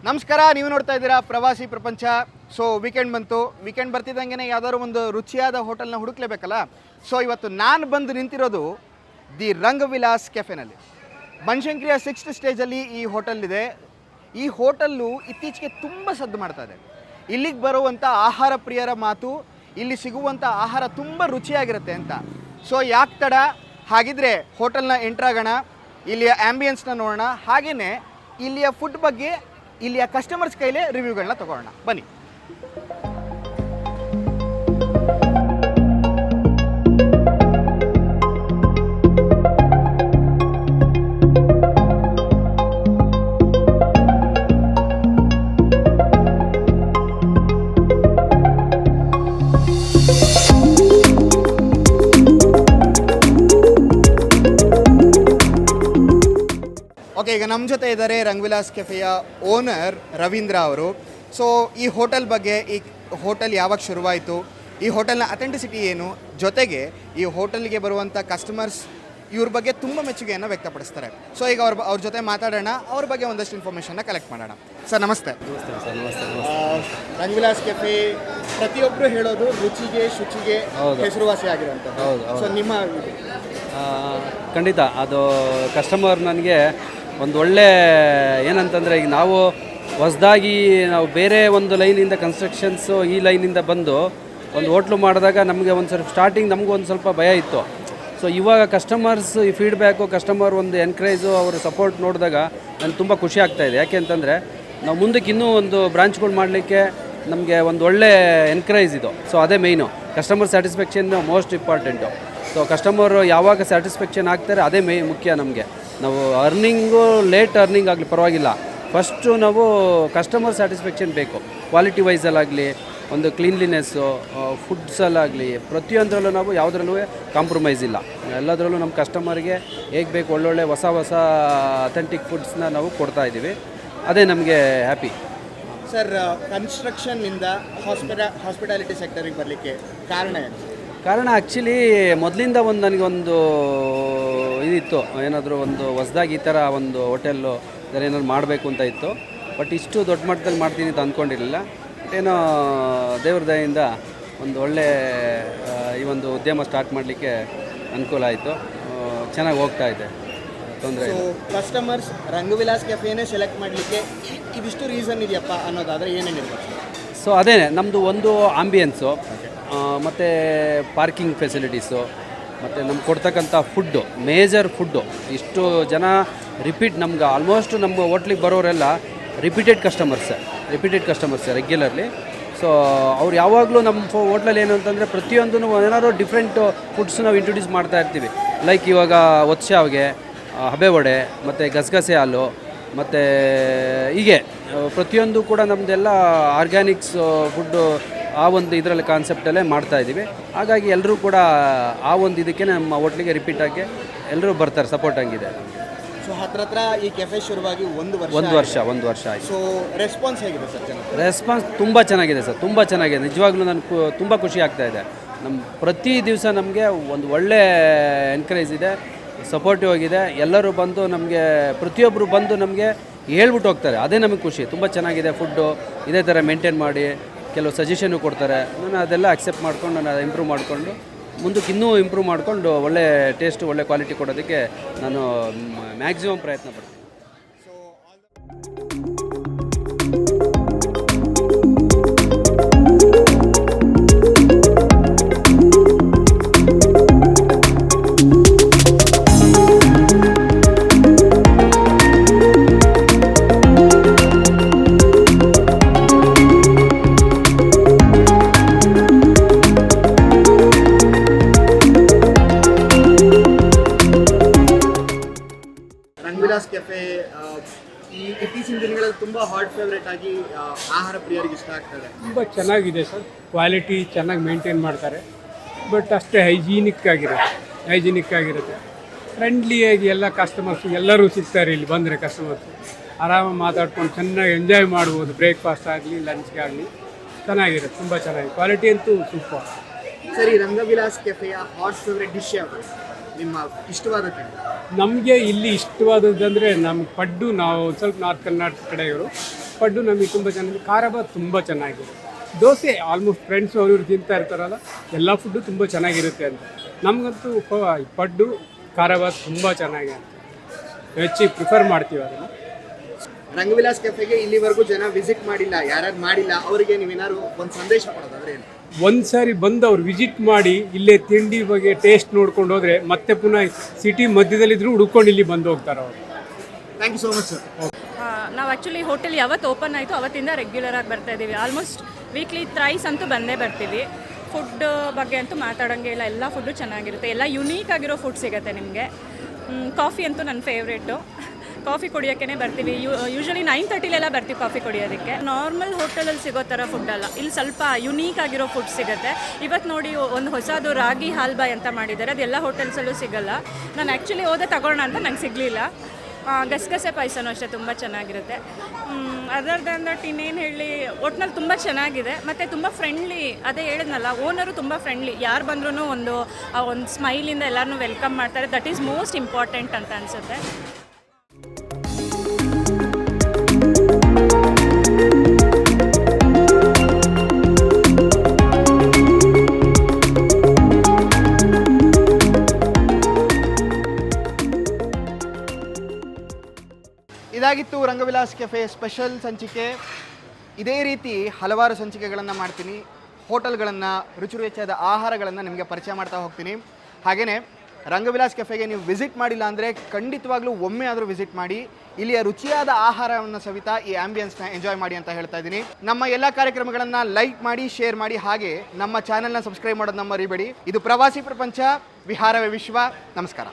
ನಮಸ್ಕಾರ, ನೀವು ನೋಡ್ತಾ ಇದ್ದೀರಾ ಪ್ರವಾಸಿ ಪ್ರಪಂಚ. ಸೊ ವೀಕೆಂಡ್ ಬಂತು. ವೀಕೆಂಡ್ ಬರ್ತಿದ್ದಂಗೆ ಯಾವ್ದಾದ್ರು ಒಂದು ರುಚಿಯಾದ ಹೋಟೆಲ್ನ ಹುಡುಕ್ಲೇಬೇಕಲ್ಲ. ಸೊ ಇವತ್ತು ನಾನು ಬಂದು ನಿಂತಿರೋದು ದಿ ರಂಗವಿಲಾಸ್ ಕೆಫೆನಲ್ಲಿ. ಬನಶಂಕರಿಯ 6th ಸ್ಟೇಜಲ್ಲಿ ಈ ಹೋಟೆಲ್ ಇದೆ. ಈ ಹೋಟೆಲ್ಲು ಇತ್ತೀಚೆಗೆ ತುಂಬ ಸದ್ದು ಮಾಡ್ತಾ ಇದೆ. ಇಲ್ಲಿಗೆ ಬರುವಂಥ ಆಹಾರ ಪ್ರಿಯರ ಮಾತು, ಇಲ್ಲಿ ಸಿಗುವಂಥ ಆಹಾರ ತುಂಬ ರುಚಿಯಾಗಿರುತ್ತೆ ಅಂತ. ಸೊ ಯಾಕೆ ತಡ, ಹಾಗಿದ್ರೆ ಹೋಟೆಲ್ನ ಎಂಟ್ರಾಗೋಣ, ಇಲ್ಲಿಯ ಆ್ಯಂಬಿಯನ್ಸ್ನ ನೋಡೋಣ, ಹಾಗೆಯೇ ಇಲ್ಲಿಯ ಫುಡ್ ಬಗ್ಗೆ ಇಲ್ಲಿಯ ಕಸ್ಟಮರ್ಸ್ ಕೈಲೇ ರಿವ್ಯೂಗಳನ್ನ ತಗೊಳ್ಳೋಣ. ಬನ್ನಿ. ಓಕೆ, ಈಗ ನಮ್ಮ ಜೊತೆ ಇದ್ದಾರೆ ರಂಗವಿಲಾಸ್ ಕೆಫೆಯ ಓನರ್ ರವೀಂದ್ರ ಅವರು. ಸೊ ಈ ಹೋಟೆಲ್ ಬಗ್ಗೆ, ಈ ಹೋಟೆಲ್ ಯಾವಾಗ ಶುರುವಾಯಿತು, ಈ ಹೋಟೆಲ್ನ ಅಥೆಂಟಿಸಿಟಿ ಏನು, ಜೊತೆಗೆ ಈ ಹೋಟೆಲ್ಗೆ ಬರುವಂಥ ಕಸ್ಟಮರ್ಸ್ ಇವ್ರ ಬಗ್ಗೆ ತುಂಬ ಮೆಚ್ಚುಗೆಯನ್ನು ವ್ಯಕ್ತಪಡಿಸ್ತಾರೆ. ಸೊ ಈಗ ಅವ್ರ ಜೊತೆ ಮಾತಾಡೋಣ, ಅವ್ರ ಬಗ್ಗೆ ಒಂದಷ್ಟು ಇನ್ಫಾರ್ಮೇಷನ್ನ ಕಲೆಕ್ಟ್ ಮಾಡೋಣ. ಸರ್ ನಮಸ್ತೆ. ರಂಗವಿಲಾಸ್ ಕೆಫೆ ಪ್ರತಿಯೊಬ್ಬರು ಹೇಳೋದು ರುಚಿಗೆ ಶುಚಿಗೆ ಹೆಸರುವಾಸಿ ಆಗಿರುವಂಥದ್ದು. ಸೊ ನಿಮ್ಮ ಖಂಡಿತ ಅದು ಕಸ್ಟಮರ್ ನನಗೆ ಒಂದು ಒಳ್ಳೆ ಏನಂತಂದರೆ, ಈಗ ನಾವು ಹೊಸದಾಗಿ ನಾವು ಬೇರೆ ಒಂದು ಲೈನಿಂದ ಕನ್ಸ್ಟ್ರಕ್ಷನ್ಸು ಈ ಲೈನಿಂದ ಬಂದು ಒಂದು ಹೋಟ್ಲು ಮಾಡಿದಾಗ ನಮಗೆ ಒಂದು ಸ್ವಲ್ಪ ಸ್ಟಾರ್ಟಿಂಗ್ ನಮಗೂ ಒಂದು ಸ್ವಲ್ಪ ಭಯ ಇತ್ತು. ಸೊ ಇವಾಗ ಕಸ್ಟಮರ್ಸ್ ಈ ಫೀಡ್ಬ್ಯಾಕು, ಕಸ್ಟಮರ್ ಒಂದು ಎನ್ಕರೇಜು, ಅವರ ಸಪೋರ್ಟ್ ನೋಡಿದಾಗ ನನಗೆ ತುಂಬ ಖುಷಿ ಆಗ್ತಾಯಿದೆ. ಯಾಕೆ ಅಂತಂದರೆ ನಾವು ಮುಂದಕ್ಕೆ ಇನ್ನೂ ಒಂದು ಬ್ರಾಂಚ್ಗಳು ಮಾಡಲಿಕ್ಕೆ ನಮಗೆ ಒಂದು ಒಳ್ಳೆ ಎನ್ಕರೇಜ್ ಇದು. ಸೊ ಅದೇ main, customer satisfaction most important. So customer ಯಾವಾಗ ಸ್ಯಾಟಿಸ್ಫ್ಯಾಕ್ಷನ್ ಆಗ್ತಾರೆ ಅದೇ ಮುಖ್ಯ ನಮಗೆ. ನಾವು ಅರ್ನಿಂಗು ಲೇಟ್ ಅರ್ನಿಂಗ್ ಆಗಲಿ ಪರವಾಗಿಲ್ಲ, ಫಸ್ಟು ನಾವು ಕಸ್ಟಮರ್ ಸ್ಯಾಟಿಸ್ಫ್ಯಾಕ್ಷನ್ ಬೇಕು. ಕ್ವಾಲಿಟಿ ವೈಸಲ್ಲಾಗಲಿ, ಒಂದು ಕ್ಲೀನ್ಲಿನೆಸ್ಸು, ಫುಡ್ಸಲ್ಲಾಗಲಿ, ಪ್ರತಿಯೊಂದರಲ್ಲೂ ನಾವು ಯಾವುದ್ರಲ್ಲೂ ಕಾಂಪ್ರಮೈಸ್ ಇಲ್ಲ. ಎಲ್ಲದರಲ್ಲೂ ನಮ್ಮ ಕಸ್ಟಮರ್ಗೆ ಹೇಗೆ ಬೇಕು ಒಳ್ಳೊಳ್ಳೆ ಹೊಸ ಅಥೆಂಟಿಕ್ ಫುಡ್ಸ್ನ ನಾವು ಕೊಡ್ತಾಯಿದ್ದೀವಿ. ಅದೇ ನಮಗೆ ಹ್ಯಾಪಿ. ಸರ್, ಕನ್ಸ್ಟ್ರಕ್ಷನ್ನಿಂದ ಹಾಸ್ಪಿಟಾಲಿಟಿ ಸೆಕ್ಟರಿಗೆ ಬರಲಿಕ್ಕೆ ಕಾರಣ ಏನು? ಕಾರಣ ಆ್ಯಕ್ಚುಲಿ ಮೊದಲಿಂದ ನನಗೊಂದು ಇದಿತ್ತು, ಏನಾದರೂ ಒಂದು ಹೊಸ್ದಾಗಿ ಈ ಥರ ಒಂದು ಹೋಟೆಲ್ಲು ಇದರ ಏನಾದ್ರು ಮಾಡಬೇಕು ಅಂತ ಇತ್ತು. ಬಟ್ ಇಷ್ಟು ದೊಡ್ಡ ಮಟ್ಟದಲ್ಲಿ ಮಾಡ್ತೀನಿ ಅಂತ ಅಂದ್ಕೊಂಡಿರಲಿಲ್ಲ. ಬಟ್ ಏನೋ ದೇವ್ರ ದಯೆಯಿಂದ ಒಂದು ಒಳ್ಳೆ ಈ ಒಂದು ಉದ್ಯಮ ಸ್ಟಾರ್ಟ್ ಮಾಡಲಿಕ್ಕೆ ಅನುಕೂಲ ಆಯಿತು. ಚೆನ್ನಾಗಿ ಹೋಗ್ತಾ ಇದೆ, ತೊಂದರೆ ಇಲ್ಲ. ಕಸ್ಟಮರ್ಸ್ ರಂಗವಿಲಾಸ್ ಕೆಫೆನೇ ಸೆಲೆಕ್ಟ್ ಮಾಡಲಿಕ್ಕೆ ಇದಿಷ್ಟು ರೀಸನ್ ಇದೆಯಪ್ಪ ಅನ್ನೋದಾದರೆ ಏನೇನಿರ್ಬೋದು? ಸೊ ಅದೇ ನಮ್ಮದು ಒಂದು ಆಂಬಿಯನ್ಸು, ಮತ್ತು ಪಾರ್ಕಿಂಗ್ ಫೆಸಿಲಿಟೀಸು, ಮತ್ತು ನಮ್ಗೆ ಕೊಡ್ತಕ್ಕಂಥ ಫುಡ್ಡು, ಮೇಜರ್ ಫುಡ್ಡು. ಇಷ್ಟು ಜನ ರಿಪೀಟ್ ನಮ್ಗೆ ಆಲ್ಮೋಸ್ಟ್ ನಮ್ಮ ಹೋಟ್ಲಿಗೆ ಬರೋರೆಲ್ಲ ರಿಪೀಟೆಡ್ ಕಸ್ಟಮರ್ಸ್ ರೆಗ್ಯುಲರ್ಲಿ. ಸೊ ಅವ್ರು ಯಾವಾಗಲೂ ನಮ್ಮ ಹೋಟ್ಲಲ್ಲಿ ಏನು ಅಂತಂದರೆ ಪ್ರತಿಯೊಂದೂ ಏನಾದ್ರು ಡಿಫ್ರೆಂಟ್ ಫುಡ್ಸ್ ನಾವು ಇಂಟ್ರೊಡ್ಯೂಸ್ ಮಾಡ್ತಾ ಇರ್ತೀವಿ. ಲೈಕ್ ಇವಾಗ ಒತ್ಶಾವ್ಗೆ, ಹಬೆ ವಡೆ, ಮತ್ತು ಗಸಗಸೆ ಹಾಲು, ಮತ್ತು ಹೀಗೆ ಪ್ರತಿಯೊಂದು ಕೂಡ ನಮ್ಮದೆಲ್ಲ ಆರ್ಗ್ಯಾನಿಕ್ಸ್ ಫುಡ್ಡು ಆ ಒಂದು ಇದರಲ್ಲಿ ಕಾನ್ಸೆಪ್ಟಲ್ಲೇ ಮಾಡ್ತಾಯಿದ್ದೀವಿ. ಹಾಗಾಗಿ ಎಲ್ಲರೂ ಕೂಡ ಆ ಒಂದು ಇದಕ್ಕೆ ನಮ್ಮ ಹೋಟ್ಲಿಗೆ ರಿಪೀಟಾಗಿ ಎಲ್ಲರೂ ಬರ್ತಾರೆ, ಸಪೋರ್ಟ್ ಆಗಿದೆ. ಸೊ ಹತ್ರ ಈ ಕೆಫೆ ಶುರುವಾಗಿ ಒಂದು ವರ್ಷ ಆಯಿತು. ಸೊ ರೆಸ್ಪಾನ್ಸ್ ಹೇಗಿದೆ ಸರ್? ರೆಸ್ಪಾನ್ಸ್ ತುಂಬ ಚೆನ್ನಾಗಿದೆ ಸರ್, ತುಂಬ ಚೆನ್ನಾಗಿದೆ. ನಿಜವಾಗ್ಲೂ ನನಗೆ ತುಂಬ ಖುಷಿ ಆಗ್ತಾಯಿದೆ. ನಮ್ಮ ಪ್ರತಿ ದಿವಸ ನಮಗೆ ಒಂದು ಒಳ್ಳೆ ಎನ್ಕರೇಜ್ ಇದೆ, ಸಪೋರ್ಟಿವ್ ಆಗಿದೆ. ಎಲ್ಲರೂ ಬಂದು ನಮಗೆ, ಪ್ರತಿಯೊಬ್ಬರು ಬಂದು ನಮಗೆ ಹೇಳ್ಬಿಟ್ಟು ಹೋಗ್ತಾರೆ. ಅದೇ ನಮಗೆ ಖುಷಿ. ತುಂಬ ಚೆನ್ನಾಗಿದೆ ಫುಡ್ಡು, ಇದೇ ಥರ ಮೇಂಟೈನ್ ಮಾಡಿ ಕೆಲವು ಸಜೆಷನ್ನು ಕೊಡ್ತಾರೆ. ನಾನು ಅದೆಲ್ಲ ಅಕ್ಸೆಪ್ಟ್ ಮಾಡ್ಕೊಂಡು ನಾನು ಇಂಪ್ರೂವ್ ಮಾಡಿಕೊಂಡು ಮುಂದಕ್ಕೆ ಇನ್ನೂ ಇಂಪ್ರೂವ್ ಮಾಡಿಕೊಂಡು ಒಳ್ಳೆ ಟೇಸ್ಟು, ಒಳ್ಳೆ ಕ್ವಾಲಿಟಿ ಕೊಡೋದಕ್ಕೆ ನಾನು ಮ್ಯಾಕ್ಸಿಮಮ್ ಪ್ರಯತ್ನ ಪಡ್ತೀನಿ. ರಂಗವಿಲಾಸ್ ಕೆಫೆ ಈ ಇತ್ತೀಚಿನ ದಿನಗಳಲ್ಲಿ ತುಂಬ ಹಾಟ್ ಫೇವ್ರೇಟ್ ಆಗಿ ಆಹಾರ ಪ್ರಿಯರಿಗೆ ಇಷ್ಟ ಆಗ್ತದೆ. ತುಂಬ ಚೆನ್ನಾಗಿದೆ ಸರ್, ಕ್ವಾಲಿಟಿ ಚೆನ್ನಾಗಿ ಮೇಂಟೈನ್ ಮಾಡ್ತಾರೆ. ಬಟ್ ಅಷ್ಟೇ ಹೈಜೀನಿಕ್ ಆಗಿರುತ್ತೆ. ಫ್ರೆಂಡ್ಲಿಯಾಗಿ ಎಲ್ಲ ಕಸ್ಟಮರ್ಸು ಎಲ್ಲರೂ ಸಿಗ್ತಾರೆ. ಇಲ್ಲಿ ಬಂದರೆ ಕಸ್ಟಮರ್ಸು ಆರಾಮಾಗಿ ಮಾತಾಡ್ಕೊಂಡು ಚೆನ್ನಾಗಿ ಎಂಜಾಯ್ ಮಾಡ್ಬೋದು. ಬ್ರೇಕ್ಫಾಸ್ಟ್ ಆಗಲಿ, ಲಂಚ್ಗೆ ಆಗಲಿ ಚೆನ್ನಾಗಿರುತ್ತೆ, ತುಂಬ ಚೆನ್ನಾಗಿದೆ. ಕ್ವಾಲಿಟಿ ಅಂತೂ ಸೂಪರ್. ಸರಿ, ರಂಗವಿಲಾಸ್ ಕೆಫೆಯ ಹಾಟ್ ಫೇವ್ರೇಟ್ ಡಿಶ್ ಯಾವುದು? ನಿಮ್ಮ ಇಷ್ಟವಾದ ನಮಗೆ ಇಲ್ಲಿ ಇಷ್ಟವಾದದ್ದಂದರೆ ನಮ್ಮ ಪಡ್ಡು. ನಾವು ಸ್ವಲ್ಪ ನಾರ್ತ್ ಕರ್ನಾಟಕ ಕಡೆಯವರು ಪಡ್ಡು ನಮಗೆ ತುಂಬ ಚೆನ್ನಾಗಿದೆ. ಖಾರಾಬಾತ್ ತುಂಬ ಚೆನ್ನಾಗಿದೆ. ದೋಸೆ ಆಲ್ಮೋಸ್ಟ್ ಫ್ರೆಂಡ್ಸ್ ಅವರು ಇವ್ರು ತಿಂತಾ ಇರ್ತಾರಲ್ಲ, ಎಲ್ಲ ಫುಡ್ಡು ತುಂಬ ಚೆನ್ನಾಗಿರುತ್ತೆ ಅಂತ. ನಮಗಂತೂ ಪಡ್ಡು ಖಾರಾಬಾತ್ ತುಂಬ ಚೆನ್ನಾಗಿದೆ ಅಂತ ಹೆಚ್ಚಿಗೆ ಪ್ರಿಫರ್ ಮಾಡ್ತೀವಿ ಅದನ್ನು. ರಂಗವಿಲಾಸ್ ಕೆಫೆಗೆ ಇಲ್ಲಿವರೆಗೂ ಜನ ವಿಸಿಟ್ ಮಾಡಿಲ್ಲ, ಯಾರ್ಯಾರು ಮಾಡಿಲ್ಲ ಅವರಿಗೆ ನೀವೇನಾದ್ರು ಒಂದು ಸಂದೇಶ ಕೊಡೋದಾದ್ರೆ ಏನು? ಒಂದು ಸಾರಿ ಬಂದು ಅವ್ರು ವಿಸಿಟ್ ಮಾಡಿ ಇಲ್ಲೇ ತಿಂಡಿ ಬಗ್ಗೆ ಟೇಸ್ಟ್ ನೋಡ್ಕೊಂಡು ಹೋದರೆ ಮತ್ತೆ ಪುನಃ ಸಿಟಿ ಮಧ್ಯದಲ್ಲಿದ್ದರೂ ಹುಡ್ಕೊಂಡು ಇಲ್ಲಿ ಬಂದು ಹೋಗ್ತಾರೆ ಅವರು. Thank you so much sir. ನಾವು ಆ್ಯಕ್ಚುಲಿ ಹೋಟೆಲ್ ಯಾವತ್ತು ಓಪನ್ ಆಯಿತು ಅವತ್ತಿಂದ ರೆಗ್ಯುಲರಾಗಿ ಬರ್ತಾ ಇದ್ದೀವಿ. ಆಲ್ಮೋಸ್ಟ್ ವೀಕ್ಲಿ ಥ್ರೈಸ್ ಅಂತೂ ಬಂದೇ ಬರ್ತೀವಿ. ಫುಡ್ ಬಗ್ಗೆ ಅಂತೂ ಮಾತಾಡೋಂಗೆ ಇಲ್ಲ, ಎಲ್ಲ ಫುಡ್ಡು ಚೆನ್ನಾಗಿರುತ್ತೆ, ಎಲ್ಲ ಯುನೀಕ್ ಆಗಿರೋ ಫುಡ್ ಸಿಗುತ್ತೆ ನಿಮಗೆ. ಕಾಫಿ ಅಂತೂ ನನ್ನ ಫೇವ್ರೇಟು. ಕಾಫಿ ಕುಡಿಯೋಕ್ಕೇ ಬರ್ತೀವಿ. ಯೂಶ್ವಲಿ 9:30 ಬರ್ತೀವಿ ಕಾಫಿ ಕುಡಿಯೋದಕ್ಕೆ. ನಾರ್ಮಲ್ ಹೋಟೆಲಲ್ಲಿ ಸಿಗೋ ಥರ ಫುಡ್ಡಲ್ಲ, ಇಲ್ಲಿ ಸ್ವಲ್ಪ ಯುನೀಕ್ ಆಗಿರೋ ಫುಡ್ ಸಿಗುತ್ತೆ. ಇವತ್ತು ನೋಡಿ ಒಂದು ಹೊಸದು ರಾಗಿ ಹಾಲ್ಬಾಯ್ ಅಂತ ಮಾಡಿದ್ದಾರೆ, ಅದೆಲ್ಲ ಹೋಟೆಲ್ಸಲ್ಲೂ ಸಿಗಲ್ಲ. ನಾನು ಆ್ಯಕ್ಚುಲಿ ಹೋದೆ ತಗೊಳ್ಳೋಣ ಅಂತ ನಂಗೆ ಸಿಗಲಿಲ್ಲ. ಗಸಗಸೆ ಪಾಯಸನೂ ಅಷ್ಟೇ ತುಂಬ ಚೆನ್ನಾಗಿರುತ್ತೆ. ಅದರ್ ದ್ಯಾನ್ ದಟ್ ಇನ್ನೇನು ಹೇಳಿ, ಒಟ್ನಲ್ಲಿ ತುಂಬ ಚೆನ್ನಾಗಿದೆ ಮತ್ತು ತುಂಬ ಫ್ರೆಂಡ್ಲಿ. ಅದೇ ಹೇಳಿದ್ನಲ್ಲ, ಓನರು ತುಂಬ ಫ್ರೆಂಡ್ಲಿ. ಯಾರು ಬಂದ್ರೂ ಒಂದು ಸ್ಮೈಲಿಂದ ಎಲ್ಲರನ್ನೂ ವೆಲ್ಕಮ್ ಮಾಡ್ತಾರೆ. ದಟ್ ಈಸ್ ಮೋಸ್ಟ್ ಇಂಪಾರ್ಟೆಂಟ್ ಅಂತ ಅನಿಸುತ್ತೆ. ಇದಾಗಿತ್ತು ರಂಗವಿಲಾಸ್ ಕೆಫೆ ಸ್ಪೆಷಲ್ ಸಂಚಿಕೆ. ಇದೇ ರೀತಿ ಹಲವಾರು ಸಂಚಿಕೆಗಳನ್ನು ಮಾಡ್ತೀನಿ. ಹೋಟೆಲ್ಗಳನ್ನು, ರುಚಿ ರುಚಿಯಾದ ಆಹಾರಗಳನ್ನು ನಿಮಗೆ ಪರಿಚಯ ಮಾಡ್ತಾ ಹೋಗ್ತೀನಿ. ಹಾಗೆಯೇ ರಂಗವಿಲಾಸ್ ಕೆಫೆಗೆ ನೀವು ವಿಸಿಟ್ ಮಾಡಿಲ್ಲ ಅಂದರೆ ಖಂಡಿತವಾಗ್ಲೂ ಒಮ್ಮೆ ಆದರೂ ವಿಸಿಟ್ ಮಾಡಿ. ಇಲ್ಲಿಯ ರುಚಿಯಾದ ಆಹಾರವನ್ನು ಸವಿತಾ ಈ ಆಂಬಿಯನ್ಸ್ನ ಎಂಜಾಯ್ ಮಾಡಿ ಅಂತ ಹೇಳ್ತಾ ಇದ್ದೀನಿ. ನಮ್ಮ ಎಲ್ಲ ಕಾರ್ಯಕ್ರಮಗಳನ್ನು ಲೈಕ್ ಮಾಡಿ, ಶೇರ್ ಮಾಡಿ, ಹಾಗೆ ನಮ್ಮ ಚಾನೆಲ್ನ ಸಬ್ಸ್ಕ್ರೈಬ್ ಮಾಡೋದನ್ನ ಮರಿಬೇಡಿ. ಇದು ಪ್ರವಾಸಿ ಪ್ರಪಂಚ, ವಿಹಾರವೇ ವಿಶ್ವ. ನಮಸ್ಕಾರ.